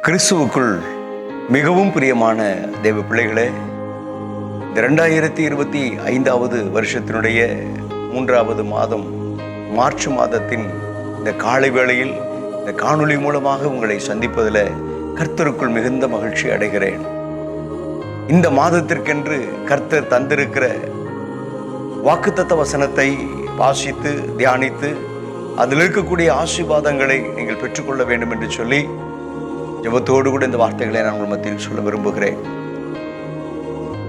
கிறிஸ்துவுக்குள் மிகவும் பிரியமான தேவ பிள்ளைகளே, இந்த 2025 வருஷத்தினுடைய 3வது மாதம் மார்ச் மாதத்தின் இந்த காலை வேளையில் இந்த காணொளி மூலமாக உங்களை சந்திப்பதில் கர்த்தருக்குள் மிகுந்த மகிழ்ச்சி அடைகிறேன். இந்த மாதத்திற்கென்று கர்த்தர் தந்திருக்கிற வாக்குத்தத்த வசனத்தை வாசித்து தியானித்து அதில் இருக்கக்கூடிய ஆசீர்வாதங்களை நீங்கள் பெற்றுக்கொள்ள வேண்டும் என்று சொல்லி ஜெபத்தோடு கூட இந்த வார்த்தைகளை நான் உங்கள் மத்தியில் சொல்ல விரும்புகிறேன்.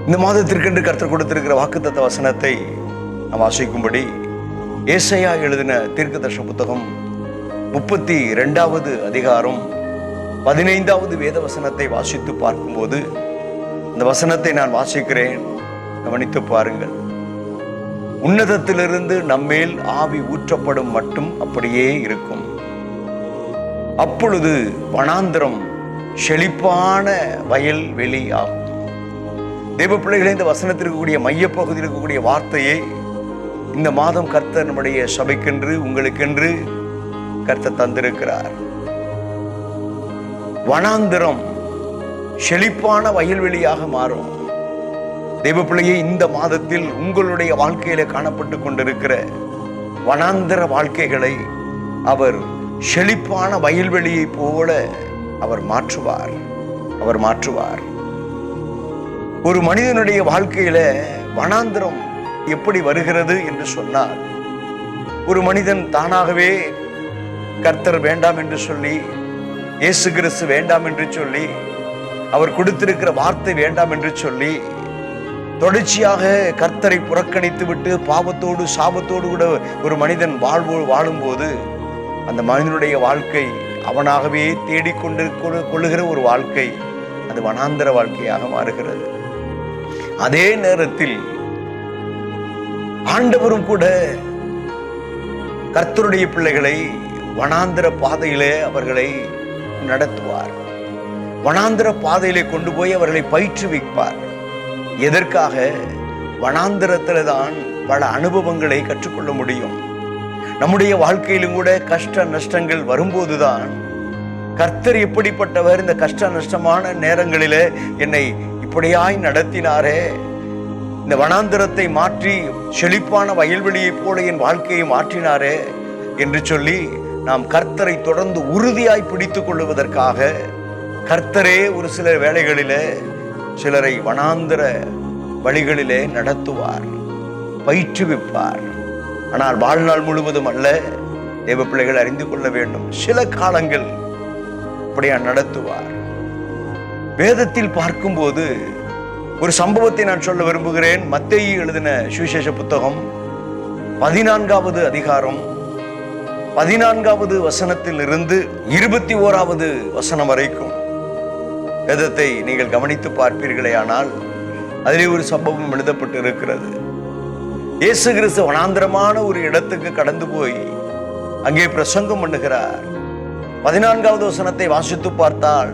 இந்த மாதத்திற்கென்று கர்த்தர் கொடுத்திருக்கிற வாக்குத்தத்த வசனத்தை நாம் வாசிக்கும்படி ஏசாயா எழுதின தீர்க்கதரிசன புத்தகம் 32வது அதிகாரம் 15வது வேத வசனத்தை வாசித்து பார்க்கும்போது அந்த வசனத்தை நான் வாசிக்கிறேன், கவனித்து பாருங்கள். உன்னதத்திலிருந்து நம்மேல் ஆவி ஊற்றப்படும் மட்டும் அப்படியே இருக்கும். அப்பொழுது வனாந்திரம் செழிப்பான வயல் வெளி ஆகும். தேவ பிள்ளைகளை, இந்த வசனத்திற்கு கூடிய மையப்பகுதியில் இருக்கக்கூடிய வார்த்தையை இந்த மாதம் கர்த்தர் நம்முடைய சபைக்கென்று உங்களுக்கென்று கர்த்தர் தந்திருக்கிறார். வனாந்திரம் செழிப்பான வயல்வெளியாக மாறும். தேவ பிள்ளையை, இந்த மாதத்தில் உங்களுடைய வாழ்க்கையில காணப்பட்டு கொண்டிருக்கிற வனாந்திர வாழ்க்கைகளை அவர் செழிப்பான வயல்வெளியை போல அவர் மாற்றுவார். ஒரு மனிதனுடைய வாழ்க்கையில வனாந்திரம் எப்படி வருகிறது என்று சொன்னால், ஒரு மனிதன் தானாகவே கர்த்தர் வேண்டாம் என்று சொல்லி, இயேசு கிறிஸ்து வேண்டாம் என்று சொல்லி, அவர் கொடுத்திருக்கிற வார்த்தை வேண்டாம் என்று சொல்லி தொடர்ச்சியாக கர்த்தரை புறக்கணித்து விட்டு பாவத்தோடு சாபத்தோடு கூட ஒரு மனிதன் வாழும்போது அந்த மனிதனுடைய வாழ்க்கை அவனாகவே தேடிக்கொண்டு கொள்ளுகிற ஒரு வாழ்க்கை, அது வனாந்திர வாழ்க்கையாக மாறுகிறது. அதே நேரத்தில் ஆண்டவரும் கூட கர்த்தருடைய பிள்ளைகளை வனாந்திர பாதையிலே அவர்களை நடத்துவார். வனாந்திர பாதையிலே கொண்டு போய் அவர்களை பயிற்றுவிப்பார். எதற்காக? வனாந்திரத்துல தான் பல அனுபவங்களை கற்றுக்கொள்ள முடியும். நம்முடைய வாழ்க்கையிலும் கூட கஷ்ட நஷ்டங்கள் வரும்போதுதான் கர்த்தர் எப்படிப்பட்டவர், இந்த கஷ்ட நஷ்டமான நேரங்களிலே என்னை இப்படியாய் நடத்தினாரே, இந்த வனாந்திரத்தை மாற்றி செழிப்பான வயல்வெளியை போல என் வாழ்க்கையை மாற்றினாரே என்று சொல்லி நாம் கர்த்தரை தொடர்ந்து உறுதியாய் பிடித்துக் கொள்வதற்காக கர்த்தரே ஒரு சில வேளைகளிலே சிலரை வனாந்திர வழிகளிலே நடத்துவார், பயிற்றுவிப்பார். ஆனால் வாழ்நாள் முழுவதும் அல்ல. தேவ பிள்ளைகள் அறிந்து கொள்ள வேண்டும், சில காலங்கள் அப்படியா நடத்துவார். வேதத்தில் பார்க்கும்போது ஒரு சம்பவத்தை நான் சொல்ல விரும்புகிறேன். மத்தேயு எழுதின சுவிசேஷ புத்தகம் 14வது அதிகாரம் 14வது வசனத்தில் இருந்து 21வது வசனம் வரைக்கும் வேதத்தை நீங்கள் கவனித்து பார்ப்பீர்களே ஆனால் அதிலே ஒரு சம்பவம் எழுதப்பட்டு இருக்கிறது. இயேசு கிறிஸ்து வனாந்திரமான ஒரு இடத்துக்கு கடந்து போய் அங்கே பிரசங்கம் பண்ணுகிறார். 14வது வசனத்தை வாசித்து பார்த்தால்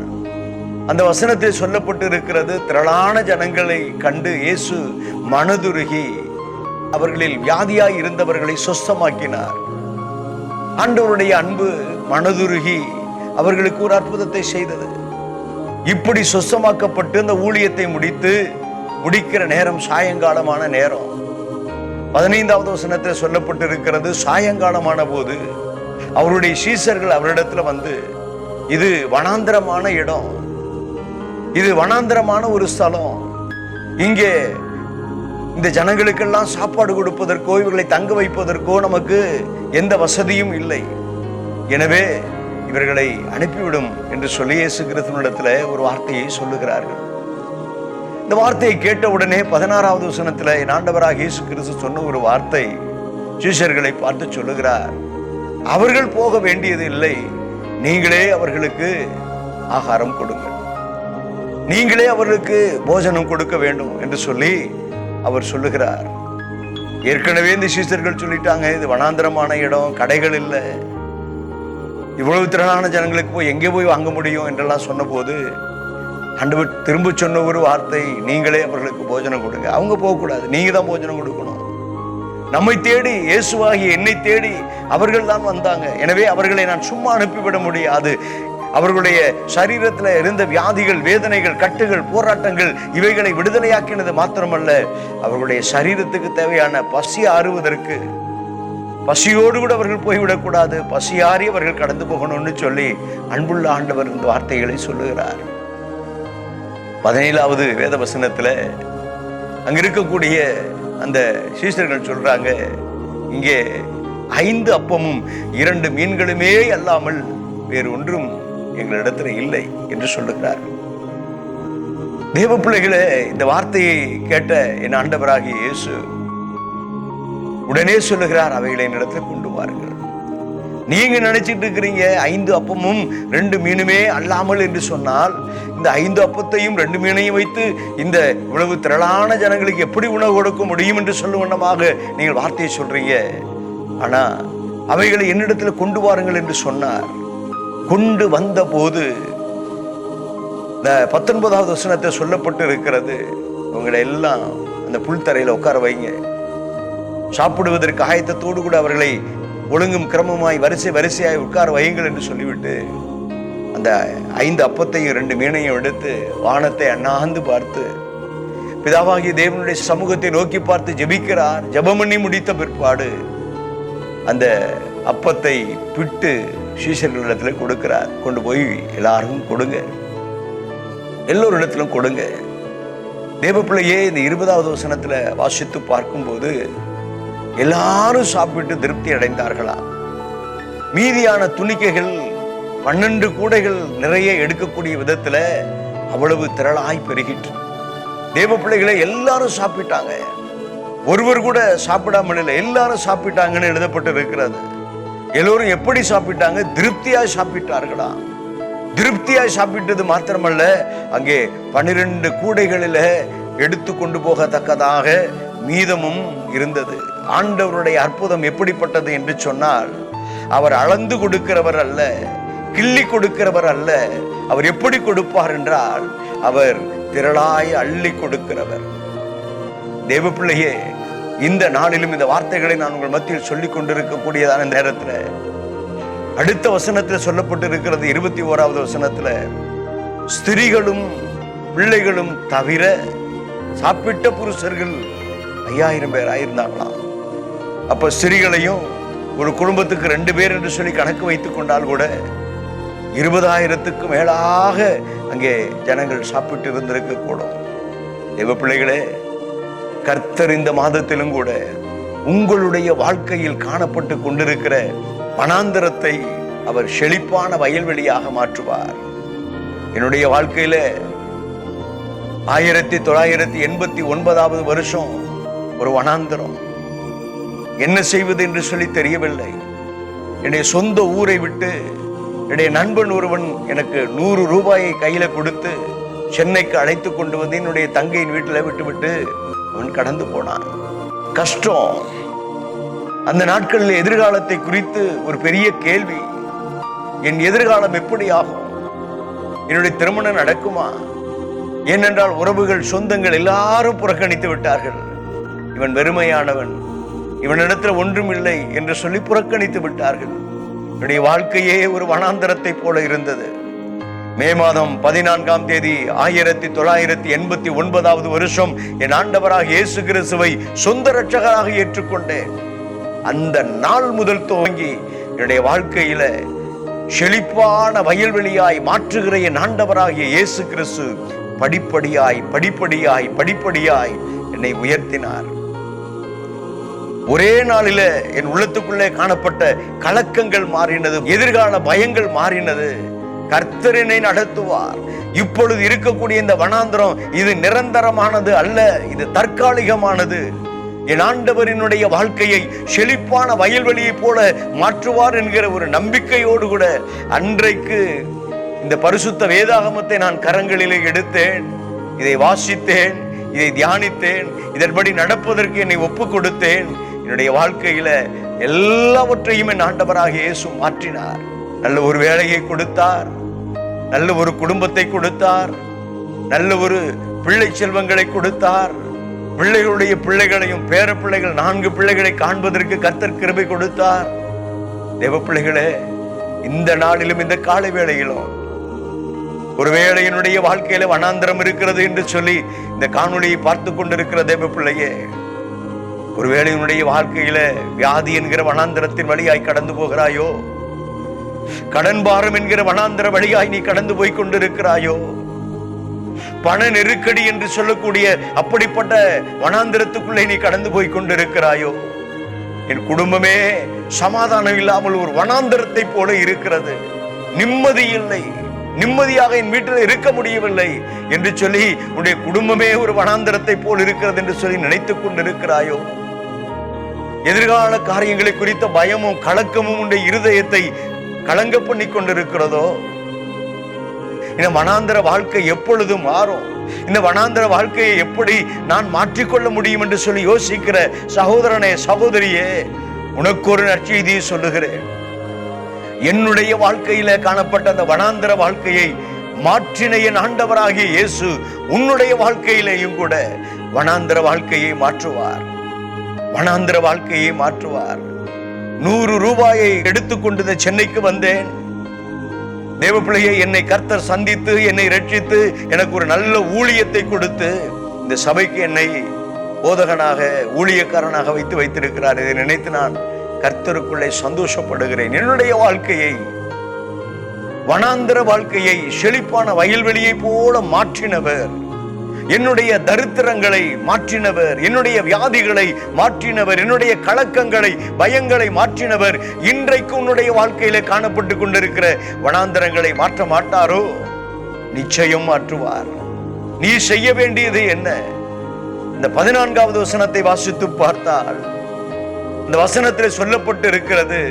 அந்த வசனத்தில் சொல்லப்பட்டு இருக்கிறது, திரளான ஜனங்களை கண்டு இயேசு மனதுருகி அவர்களில் வியாதியாய் இருந்தவர்களை சொஸ்தமாக்கினார். ஆண்டவருடைய அன்பு மனதுருகி அவர்களுக்கு ஒரு அற்புதத்தை செய்தது. இப்படி சொஸ்தமாக்கப்பட்டு அந்த ஊழியத்தை முடிக்கிற நேரம் சாயங்காலமான நேரம். 15வது வசனத்தில் சொல்லப்பட்டு இருக்கிறது, சாயங்காலமான போது அவருடைய சீஷர்கள் அவரிடத்துல வந்து, இது வனாந்திரமான இடம், இது வனாந்திரமான ஒரு ஸ்தலம், இங்கே இந்த ஜனங்களுக்கெல்லாம் சாப்பாடு கொடுப்பதற்கோ இவர்களை தங்க வைப்பதற்கோ நமக்கு எந்த வசதியும் இல்லை, எனவே இவர்களை அனுப்பிவிடும் என்று சொல்லி இயேசு கிறிஸ்துவினிடத்துல ஒரு வார்த்தையை சொல்லுகிறார்கள். இந்த வார்த்தையை கேட்ட உடனே 16வது வசனத்துல ஆண்டவராக இயேசு கிறிஸ்து சொன்ன ஒரு வார்த்தை, சீஷர்களை பார்த்து சொல்லுகிறார், அவர்கள் போக வேண்டியது இல்லை, நீங்களே அவர்களுக்கு ஆகாரம் கொடுங்கள், நீங்களே அவர்களுக்கு போஜனம் கொடுக்க வேண்டும் என்று சொல்லி அவர் சொல்லுகிறார். ஏற்கனவே இந்த சீஷர்கள் சொல்லிட்டாங்க, இது வனாந்திரமான இடம், கடைகள் இல்லை, இவ்வளவு திரளான ஜனங்களுக்கு போய் எங்கே போய் வாங்க முடியும் என்றெல்லாம் சொன்ன போது ஆண்டவர் திரும்ப சொன்ன ஒரு வார்த்தை, நீங்களே அவர்களுக்கு போஜனம் கொடுங்க. அவங்க போகக்கூடாது, நீங்க தான் போஜனம் கொடுக்கணும். நம்மை தேடி, இயேசுவாகி என்னை தேடி அவர்கள் தான் வந்தாங்க. எனவே அவர்களை நான் சும்மா அனுப்பிவிட முடியாது. அவர்களுடைய சரீரத்தில் இருந்த வியாதிகள், வேதனைகள், கட்டுகள், போராட்டங்கள் இவைகளை விடுதலையாக்கினது மாத்திரமல்ல, அவர்களுடைய சரீரத்துக்கு தேவையான பசி ஆறுவதற்கு, பசியோடு கூட அவர்கள் போய்விடக்கூடாது, பசியாறி அவர்கள் கடந்து போகணும்னு சொல்லி அன்புள்ள ஆண்டவர் இந்த வார்த்தைகளை சொல்லுகிறார். 17வது வேத வசனத்துல அங்க இருக்கக்கூடிய அந்த சீஷர்கள் சொல்றாங்க, இங்கே 5 அப்பமும் 2 மீன்களுமே அல்லாமல் வேறு ஒன்றும் எங்களிடத்துல இல்லை என்று சொல்லுகிறார். தேவ பிள்ளைகளே, இந்த வார்த்தையை கேட்ட என் ஆண்டவராகிய இயேசு உடனே சொல்லுகிறார், அவைகளை என்னிடத்துல கொண்டு வாருங்கள். நீங்க நினைச்சிட்டு இருக்கிறீங்க 5 அப்பமும் 2 மீனுமே அல்லாமல் என்று சொன்னால், இந்த 5 அப்பத்தையும் 2 மீனையும் வைத்து இந்த இவ்வளவு திரளான ஜனங்களுக்கு எப்படி உணவு கொடுக்க முடியும் என்று சொல்லும் வண்ணமாக நீங்கள் வார்த்தையை சொல்றீங்க. ஆனா அவைகளை என்னிடத்துல கொண்டு வாருங்கள் என்று சொன்னார். கொண்டு வந்த போது இந்த 19வது வசனத்தை சொல்லப்பட்டு இருக்கிறது, உங்களை எல்லாம் அந்த புல்தரையில உட்கார வைங்க, சாப்பிடுவதற்கு ஆயத்தத்தோடு கூட அவர்களை ஒழுங்கும் கிரமமாய் வரிசையாய் உட்கார வையுங்கள் என்று சொல்லிவிட்டு அந்த 5 அப்பத்தையும் 2 மீனையும் எடுத்து வானத்தை அண்ணாந்து பார்த்து பிதாவாகிய தேவனுடைய சமூகத்தை நோக்கி பார்த்து ஜெபிக்கிறார். ஜெபம் பண்ணி முடித்த பிற்பாடு அந்த அப்பத்தை பிட்டு சீஷர்களிடத்துல கொடுக்கிறார். கொண்டு போய் எல்லாரும் கொடுங்க, எல்லோரிடத்திலும் கொடுங்க. தேவப்பிள்ளையே, இந்த 20வது வசனத்துல வாசித்து பார்க்கும்போது எல்லாரும் சாப்பிட்டு திருப்தி அடைந்தார்களா? மீதியான துணிக்கைகள் 12 கூடைகள் நிறைய எடுக்கக்கூடிய விதத்துல அவ்வளவு திரளாய் பெருகிற்று. தேவ பிள்ளைகளை எல்லாரும் சாப்பிட்டாங்க, ஒருவர் கூட சாப்பிடாமல் இல்லை, எல்லாரும் சாப்பிட்டாங்கன்னு எழுதப்பட்டு இருக்கிறது. எல்லோரும் எப்படி சாப்பிட்டாங்க? திருப்தியாய் சாப்பிட்டார்களா? திருப்தியாய் சாப்பிட்டது மாத்திரமல்ல, அங்கே 12 கூடைகளில எடுத்து கொண்டு போகத்தக்கதாக மீதமும் இருந்தது. ஆண்டவருடைய அற்புதம் எப்படிப்பட்டது என்று சொன்னால், அவர் அளந்து கொடுக்கிறவர் அல்ல, கிள்ளி கொடுக்கிறவர் அல்ல. அவர் எப்படி கொடுப்பார் என்றால், அவர் திரளாய் அள்ளி கொடுக்கிறவர். தேவ பிள்ளையே, இந்த நாளிலும் இந்த வார்த்தைகளை நான் உங்கள் மத்தியில் சொல்லிக் கொண்டிருக்கக்கூடியதான நேரத்தில் அடுத்த வசனத்தில் சொல்லப்பட்டு இருக்கிறது. 21வது வசனத்துல, ஸ்திரீகளும் பிள்ளைகளும் தவிர சாப்பிட்ட புருஷர்கள் 5000 பேர் ஆயிருந்தாங்களாம். அப்ப ஸ்திரீகளையும் ஒரு குடும்பத்துக்கு 2 பேர் என்று சொல்லி கணக்கு வைத்துக் கொண்டால் கூட 20,000க்கு மேலாக அங்கே ஜனங்கள் சாப்பிட்டு இருந்திருக்க கூடும். தேவ பிள்ளைகளே, கர்த்தர் இந்த மாதத்திலும் கூட உங்களுடைய வாழ்க்கையில் காணப்பட்டு கொண்டிருக்கிற வனாந்தரத்தை அவர் செழிப்பான வயல்வெளியாக மாற்றுவார். என்னுடைய வாழ்க்கையில 1989வது வருஷம் ஒரு வனாந்தரம். என்ன செய்வது என்று சொல்லி தெரியவில்லை. என்னுடைய சொந்த ஊரை விட்டு என்னுடைய நண்பன் ஒருவன் எனக்கு 100 ரூபாயை கையில கொடுத்து சென்னைக்கு அழைத்து கொண்டு வந்து என்னுடைய தங்கையின் வீட்டில் விட்டுவிட்டு அவன் கடந்து போனான். கஷ்டம். அந்த நாட்களில் எதிர்காலத்தை குறித்து ஒரு பெரிய கேள்வி. என் எதிர்காலம் எப்படி ஆகும்? என்னுடைய திருமணம் நடக்குமா? ஏனென்றால் உறவுகள், சொந்தங்கள் எல்லாரும் புறக்கணித்து விட்டார்கள். இவன் வெறுமையானவன், இவனிடத்தில் ஒன்றும் இல்லை என்று சொல்லி புறக்கணித்து விட்டார்கள். என்னுடைய வாழ்க்கையே ஒரு வனாந்தரத்தை போல இருந்தது. மே மாதம் 14ஆம் தேதி 1989வது வருஷம் என் ஆண்டவராக இயேசு கிறிஸ்துவை சொந்த இரட்சகராக ஏற்றுக்கொண்டேன். அந்த நாள் முதல் துவங்கி என்னுடைய வாழ்க்கையில செழிப்பான வயல்வெளியாய் மாற்றுகிற என் ஆண்டவராகிய இயேசு கிறிஸ்து படிப்படியாய் என்னை உயர்த்தினார். ஒரே நாளில என் உள்ளத்துக்குள்ளே காணப்பட்ட கலக்கங்கள் மாறினது, எதிர்கால பயங்கள் மாறினது. கர்த்தர் என்னை நடத்துவார். இப்பொழுது இருக்கக்கூடிய இந்த வனாந்தரம் இது நிரந்தரமானது அல்ல, இது தற்காலிகமானது. என் ஆண்டவரினுடைய வாழ்க்கையை செழிப்பான வயல்வெளியை போல மாற்றுவார் என்கிற ஒரு நம்பிக்கையோடு கூட அன்றைக்கு இந்த பரிசுத்த வேதாகமத்தை நான் கரங்களிலே எடுத்தேன். இதை வாசித்தேன், இதை தியானித்தேன், இதன்படி நடப்பதற்கு என்னை ஒப்பு கொடுத்தேன். என்னுடைய வாழ்க்கையில எல்லாவற்றையும் என் ஆண்டவராக இயேசு மாற்றினார். நல்ல ஒரு வேலையை கொடுத்தார், நல்ல ஒரு குடும்பத்தை கொடுத்தார், நல்ல ஒரு பிள்ளை செல்வங்களை கொடுத்தார். பிள்ளைகளுடைய பிள்ளைகளையும் பேர பிள்ளைகள் 4 பிள்ளைகளை காண்பதற்கு கர்த்தர் கிருபை கொடுத்தார். தேவ பிள்ளைகளே, இந்த நாளிலும் இந்த காலை வேளையிலும் ஒருவேளை என்னுடைய வாழ்க்கையில வனாந்திரம் இருக்கிறது என்று சொல்லி இந்த காணொளியை பார்த்து கொண்டிருக்கிற தேவ பிள்ளையே, ஒருவேளை உன்னுடைய வாழ்க்கையில வியாதி என்கிற வனாந்திரத்தின் வழியாய் கடந்து போகிறாயோ, கடன் பாரம் என்கிற வனாந்திர வழியாய் நீ கடந்து போய் கொண்டிருக்கிறாயோ, பண நெருக்கடி என்று சொல்லக்கூடிய அப்படிப்பட்ட வனாந்திரத்துக்குள்ளே நீ கடந்து போய் கொண்டிருக்கிறாயோ, என் குடும்பமே சமாதானம் இல்லாமல் ஒரு வனாந்திரத்தை போல இருக்கிறது, நிம்மதி இல்லை, நிம்மதியாக என் வீட்டில் இருக்க முடியவில்லை என்று சொல்லி உன்னுடைய குடும்பமே ஒரு வனாந்திரத்தை போல் இருக்கிறது என்று சொல்லி நினைத்துக் கொண்டிருக்கிறாயோ, எதிர்கால காரியங்களை குறித்த பயமும் கலக்கமும் உன்னுடைய இருதயத்தை கலங்க பண்ணி கொண்டிருக்கிறதோ, இந்த வனாந்திர வாழ்க்கை எப்பொழுது மாறும், இந்த வனாந்திர வாழ்க்கையை எப்படி நான் மாற்றிக்கொள்ள முடியும் என்று சொல்லி யோசிக்கிற சகோதரனே சகோதரியே, உனக்கு ஒரு நற்செய்தியை சொல்லுகிறேன். என்னுடைய வாழ்க்கையில காணப்பட்ட அந்த வனாந்திர வாழ்க்கையை மாற்றின என் ஆண்டவராகிய இயேசு உன்னுடைய வாழ்க்கையிலேயும் கூட வனாந்திர வாழ்க்கையை மாற்றுவார், வனாந்திர வாழ்க்கையை மாற்றுவார். 100 ரூபாயை எடுத்துக்கொண்டு சென்னைக்கு வந்தேன். தேவ பிள்ளையை, என்னை கர்த்தர் சந்தித்து என்னை ரட்சித்து எனக்கு ஒரு நல்ல ஊழியத்தை கொடுத்து இந்த சபைக்கு என்னை போதகனாக ஊழியக்காரனாக வைத்திருக்கிறார். இதை நினைத்து நான் கர்த்தருக்குள்ளே சந்தோஷப்படுகிறேன். என்னுடைய வாழ்க்கையை, வனாந்திர வாழ்க்கையை செழிப்பான வயல்வெளியை போல மாற்றினவர், என்னுடைய தரித்திரங்களை மாற்றினவர், என்னுடைய வியாதிகளை மாற்றினவர், என்னுடைய கலக்கங்களை பயங்களை மாற்றினவர் இன்றைக்கு உன்னுடைய வாழ்க்கையில காணப்பட்டு கொண்டிருக்கிற வனாந்திரங்களை மாற்ற மாட்டாரோ? நிச்சயம் மாற்றுவார். நீ செய்ய வேண்டியது என்ன? இந்த 14வது வசனத்தை வாசித்து பார்த்தால் இந்த வசனத்தில் சொல்லப்பட்டு இருக்கிறது,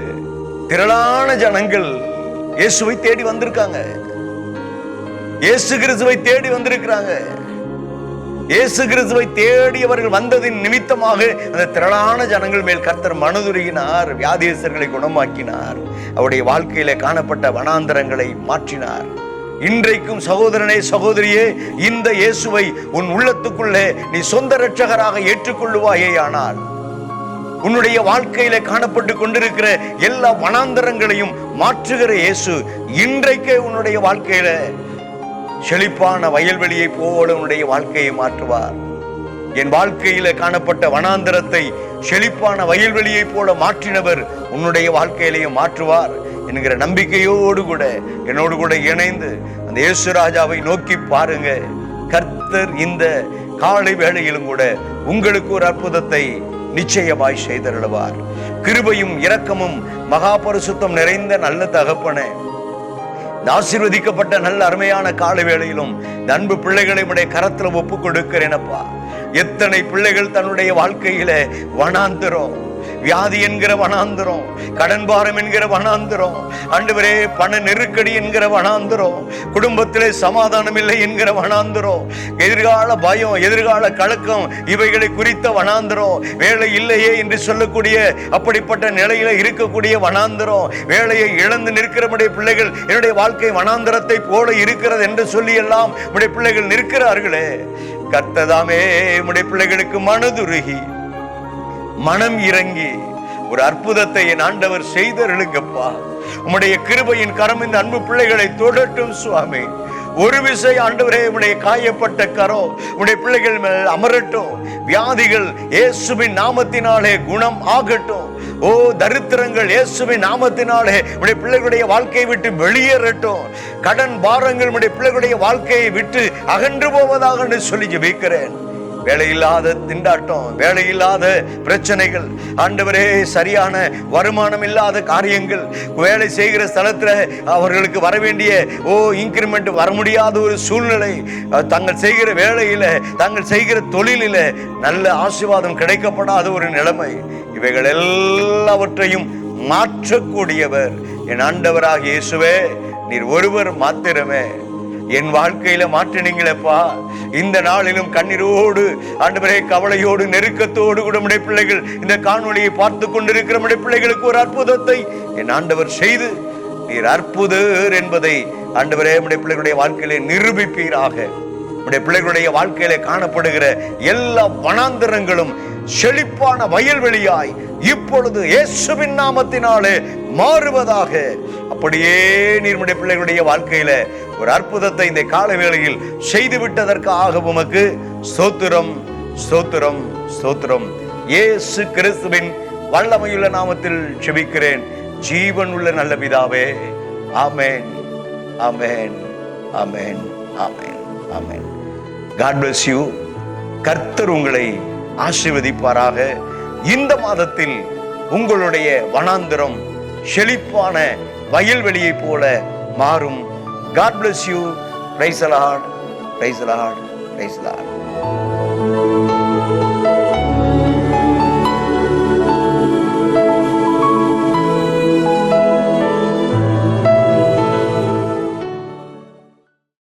திரளான ஜனங்கள் இயேசுவை தேடி வந்திருக்காங்க, இயேசு கிறிஸ்துவை தேடி வந்திருக்கிறாங்க. இயேசு கிறிஸ்துவை தேடி அவர்கள் வந்ததின் நிமித்தமாக அந்த திரளான ஜனங்கள் மேல் கர்த்தர் மனதுருகினார், வியாதியஸ்தர்களை குணமாக்கினார், அவருடைய வாழ்க்கையில காணப்பட்ட வனாந்தரங்களை மாற்றினார். இன்றைக்கும் சகோதரனே சகோதரியே, இந்த இயேசுவை உன் உள்ளத்துக்குள்ளே நீ சொந்த இரட்சகராக ஏற்றுக்கொள்ளுவாயே ஆனால் உன்னுடைய வாழ்க்கையில காணப்பட்டு கொண்டிருக்கிற எல்லா வனாந்தரங்களையும் மாற்றுகிற இயேசு இன்றைக்கே உன்னுடைய வாழ்க்கையில செழிப்பான வயல்வெளியை போல உன்னுடைய வாழ்க்கையை மாற்றுவார். என் வாழ்க்கையில காணப்பட்ட வனாந்தரத்தை செழிப்பான வயல்வெளியை போல மாற்றினவர் உன்னுடைய வாழ்க்கையிலையும் மாற்றுவார் என்கிற நம்பிக்கையோடு கூட என்னோடு கூட இணைந்து அந்த இயேசு ராஜாவை நோக்கி பாருங்க. கர்த்தர் இந்த காலை வேளையிலும் கூட உங்களுக்கு ஒரு அற்புதத்தை நிச்சயமாய் செய்தருளுவார். கிருபையும் இரக்கமும் மகா பரிசுத்தம் நிறைந்த நல்ல தகப்பனே, ஆசீர்வதிக்கப்பட்ட நல்ல அருமையான காலை வேளையிலும் அன்பு பிள்ளைகளை உடைய கரத்துல ஒப்பு கொடுக்கிறேனப்பா. எத்தனை பிள்ளைகள் தன்னுடைய வாழ்க்கையில வனாந்திரம், வியாதி என்கிற வனாந்திரம், கடன் பாரம் என்கிற வனாந்திரம், ஆண்டவரே பண நெருக்கடி என்கிற வனாந்திரம், குடும்பத்திலே சமாதானம் இல்லை என்கிற வனாந்திரம், எதிர்கால பயம், எதிர்கால கலக்கம், இவைகளை குறித்த வனாந்திரம், வேலை இல்லையே என்று சொல்லக்கூடிய அப்படிப்பட்ட நிலையில இருக்கக்கூடிய வனாந்திரம், வேலையை இழந்து நிற்கிற பிள்ளைகள் என்னுடைய வாழ்க்கை வனாந்திரத்தை போல இருக்கிறது என்று சொல்லி எல்லாம் உடைய பிள்ளைகள் நிற்கிறார்களே. கர்த்ததாமே உடைய பிள்ளைகளுக்கு மனதுருகி மனம் இறங்கி ஒரு அற்புதத்தை என் ஆண்டவர் செய்தருளுங்கப்பா. உம்முடைய கிருபையின் கரம் இந்த அன்பு பிள்ளைகளை தொடட்டும் சுவாமி. ஒரு விசை ஆண்டவரே உடைய காயப்பட்ட கரம் உடைய பிள்ளைகள் மேல் அமரட்டும். வியாதிகள் இயேசுவின் நாமத்தினாலே குணம் ஆகட்டும். ஓ தரித்திரங்கள் இயேசுவின் நாமத்தினாலே உடைய பிள்ளைகளுடைய வாழ்க்கையை விட்டு வெளியேறட்டும். கடன் பாரங்கள் உடைய பிள்ளைகளுடைய வாழ்க்கையை விட்டு அகன்று போவதாக சொல்லி ஜெபிக்கிறேன். வேலையில்லாத திண்டாட்டம், வேலையில்லாத பிரச்சனைகள், ஆண்டவரே சரியான வருமானம் இல்லாத காரியங்கள், வேலை செய்கிற ஸ்தலத்துல அவர்களுக்கு வர வேண்டிய இன்கிரிமெண்ட் வர முடியாத ஒரு சூழ்நிலை, தாங்கள் செய்கிற வேலையில தாங்கள் செய்கிற தொழிலில நல்ல ஆசீர்வாதம் கிடைக்கப்படாத ஒரு நிலைமை, இவைகள் எல்லாவற்றையும் மாற்றக்கூடியவர் என் ஆண்டவராகிய இயேசுவே. நீர் ஒருவர் மாத்திரமே என் வாழ்க்கையில மாற்றினீங்களப்பா. இந்த நாளிலும் கண்ணீரோடு ஆண்டவரே கவலையோடு நெருக்கத்தோடு கூட உடைய பிள்ளைகள் இந்த காணொளியை பார்த்து கொண்டிருக்கிற உடைய பிள்ளைகளுக்கு ஒரு அற்புதத்தை என் ஆண்டவர் செய்து நீர் அற்புதர் என்பதை ஆண்டவரே உடைய பிள்ளைகளுடைய வாழ்க்கையிலே நிரூபிப்பீராக. உடைய பிள்ளைகளுடைய வாழ்க்கையிலே காணப்படுகிற எல்லா வனாந்தரங்களும் செழிப்பான வயல்வெளியாய் இப்பொழுது இயேசுவின் நாமத்தினாலே மாறுவதாக. அப்படியே நீர்முடைய பிள்ளைகளுடைய வாழ்க்கையில ஒரு அற்புதத்தை இந்த கால வேளையில் செய்து விட்டதற்காக உமக்கு ஸ்தோத்திரம், ஸ்தோத்திரம், ஸ்தோத்திரம். இயேசு கிறிஸ்துவின் வல்லமையுள்ள நாமத்தில் ஜெபிக்கிறேன் ஜீவன் உள்ள நல்ல பிதாவே. ஆமென், ஆமென், ஆமென், ஆமென், ஆமென். God bless you. கர்த்தர் உங்களை ஆசீர்வதிப்பாராக. இந்த மாதத்தில் உங்களுடைய வனாந்தரம் செழிப்பான வயல்வெளியை போல மாறும். God bless you. Praise the Lord. Praise the Lord. Praise the Lord.